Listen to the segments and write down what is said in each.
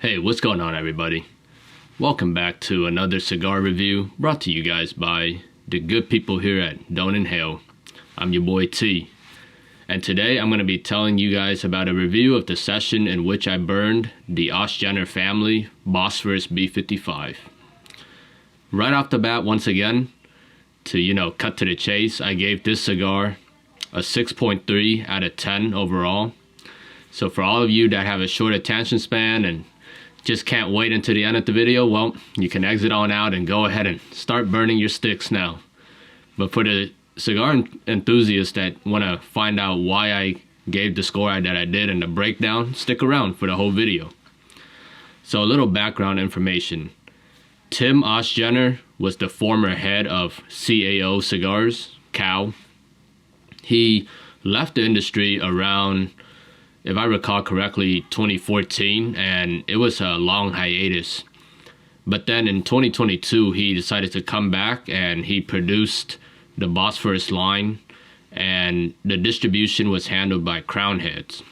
Hey, what's going on, everybody? Welcome back to another cigar review brought to you guys by the good people here at Don't Inhale. I'm your boy T, and today I'm going to be telling you guys about a review of the session in which I burned the Ozgener Family Bosphorus B55. Right off the bat, once again, to cut to the chase, I gave this cigar a 6.3 out of 10 overall. So for all of you that have a short attention span and just can't wait until the end of the video, well, you can exit on out and go ahead and start burning your sticks now. But for the cigar enthusiasts that want to find out why I gave the score that I did and the breakdown, stick around for the whole video. So a little background information. Tim Ozgener was the former head of CAO Cigars, CAO. He left the industry around, if I recall correctly, 2014, and it was a long hiatus. But then in 2022, he decided to come back and he produced the Bosphorous line, and the distribution was handled by Crown Heads.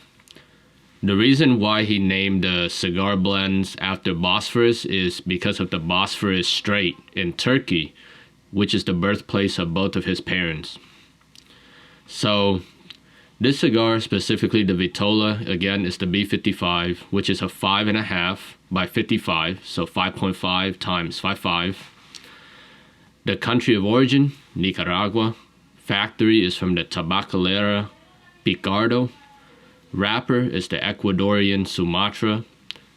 The reason why he named the cigar blends after Bosphorous is because of the Bosphorous Strait in Turkey, which is the birthplace of both of his parents. So this cigar, specifically the Vitola, again, is the B55, which is a 5.5 by 55, so 5.5 times 5.5. The country of origin, Nicaragua. Factory is from the Tabacalera Picardo. Wrapper is the Ecuadorian Sumatra.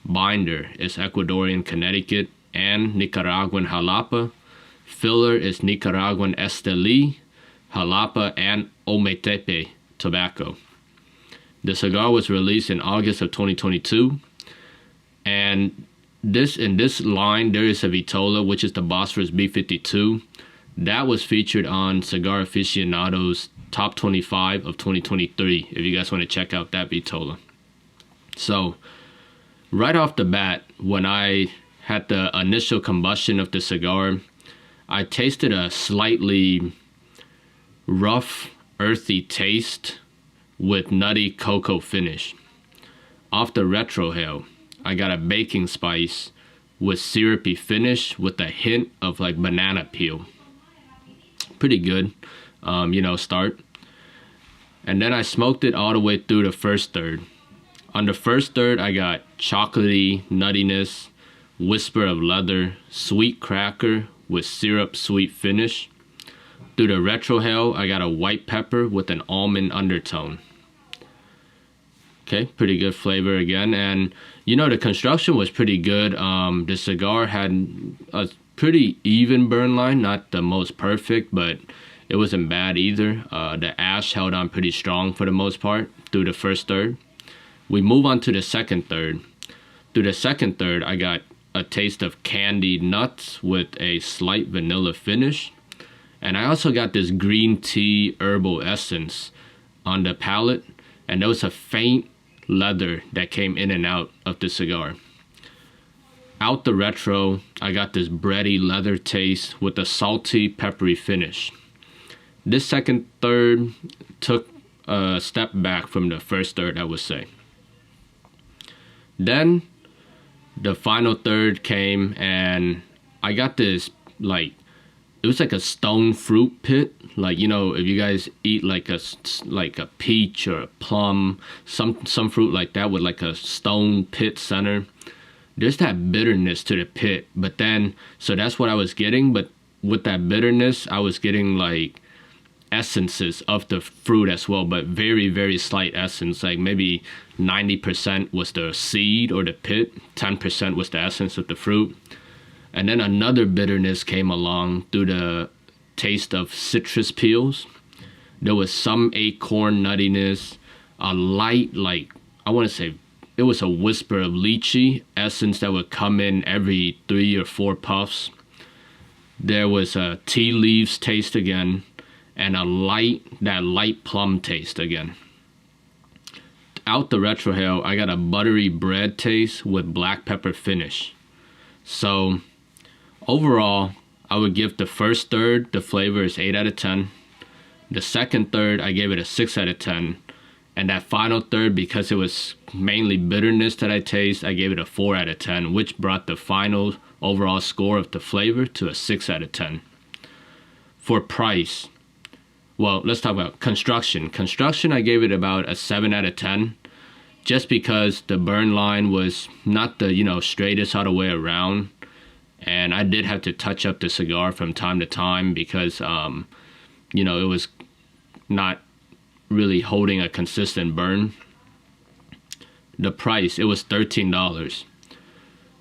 Binder is Ecuadorian Connecticut and Nicaraguan Jalapa. Filler is Nicaraguan Esteli, Jalapa, and Ometepe tobacco. The cigar was released in August of 2022, and in this line there is a Vitola, which is the Bosphorous B52. That was featured on Cigar Aficionado's Top 25 of 2023, if you guys want to check out that Vitola. So right off the bat, when I had the initial combustion of the cigar, I tasted a slightly rough, earthy taste with nutty cocoa finish. Off the retrohale, I got a baking spice with syrupy finish with a hint of like banana peel. Pretty good, start. And then I smoked it all the way through the first third. On the first third, I got chocolatey nuttiness, whisper of leather, sweet cracker with syrup sweet finish. Through the retrohale, I got a white pepper with an almond undertone. Okay, pretty good flavor again. And the construction was pretty good. The cigar had a pretty even burn line, not the most perfect, but it wasn't bad either. The ash held on pretty strong for the most part through the first third. We move on to the second third. Through the second third, I got a taste of candied nuts with a slight vanilla finish. And I also got this green tea herbal essence on the palate, and there was a faint leather that came in and out of the cigar. Out the retro, I got this bready leather taste with a salty, peppery finish. This second third took a step back from the first third, I would say. Then the final third came, and I got this it was like a stone fruit pit. If you guys eat like a peach or a plum, some fruit like that with like a stone pit center. There's that bitterness to the pit, but then, so that's what I was getting. But with that bitterness, I was getting like essences of the fruit as well, but very, very slight essence. Like maybe 90% was the seed or the pit, 10% was the essence of the fruit. And then another bitterness came along through the taste of citrus peels. There was some acorn nuttiness, a light, I want to say, it was a whisper of lychee essence that would come in every 3 or 4 puffs. There was a tea leaves taste again, and that light plum taste again. Out the retrohale, I got a buttery bread taste with black pepper finish. So overall, I would give the first third, the flavor is 8 out of 10. The second third, I gave it a 6 out of 10. And that final third, because it was mainly bitterness that I taste, I gave it a 4 out of 10, which brought the final overall score of the flavor to a 6 out of 10. For price, well, let's talk about construction. Construction, I gave it about a 7 out of 10, just because the burn line was not the, straightest all the way around. And I did have to touch up the cigar from time to time because, it was not really holding a consistent burn. The price, it was $13.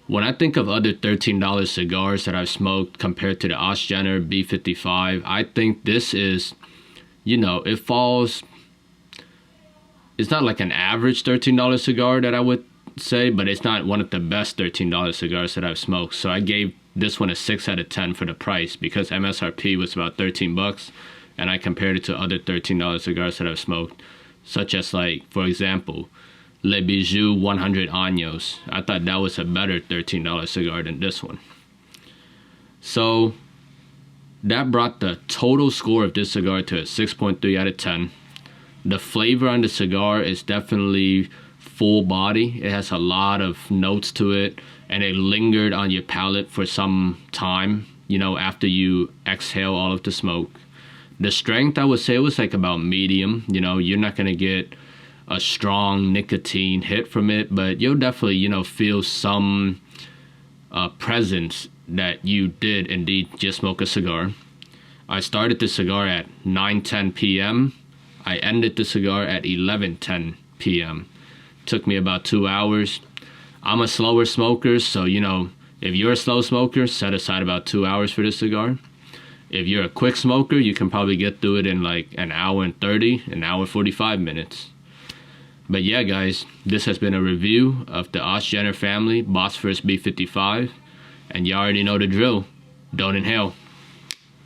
When I think of other $13 cigars that I've smoked compared to the Ozgener B55, I think this is, it falls, it's not like an average $13 cigar that I would say, but it's not one of the best $13 cigars that I've smoked. So I gave this one a 6 out of 10 for the price, because MSRP was about $13, and I compared it to other $13 cigars that I've smoked, such as, like, for example, Le Bijou 100 Años. I thought that was a better $13 cigar than this one. So that brought the total score of this cigar to a 6.3 out of 10. The flavor on the cigar is definitely full body. It has a lot of notes to it, and it lingered on your palate for some time, after you exhale all of the smoke. The strength, I would say, was like about medium. You're not going to get a strong nicotine hit from it, but you'll definitely, feel some presence that you did indeed just smoke a cigar. I started the cigar at 9:10 p.m. I ended the cigar at 11:10 p.m. Took me about 2 hours. I'm a slower smoker, so, if you're a slow smoker, set aside about 2 hours for this cigar. If you're a quick smoker, you can probably get through it in like an hour and 30, an hour and 45 minutes. But yeah, guys, this has been a review of the Ozgener Family Bosphorus B55. And you already know the drill. Don't inhale.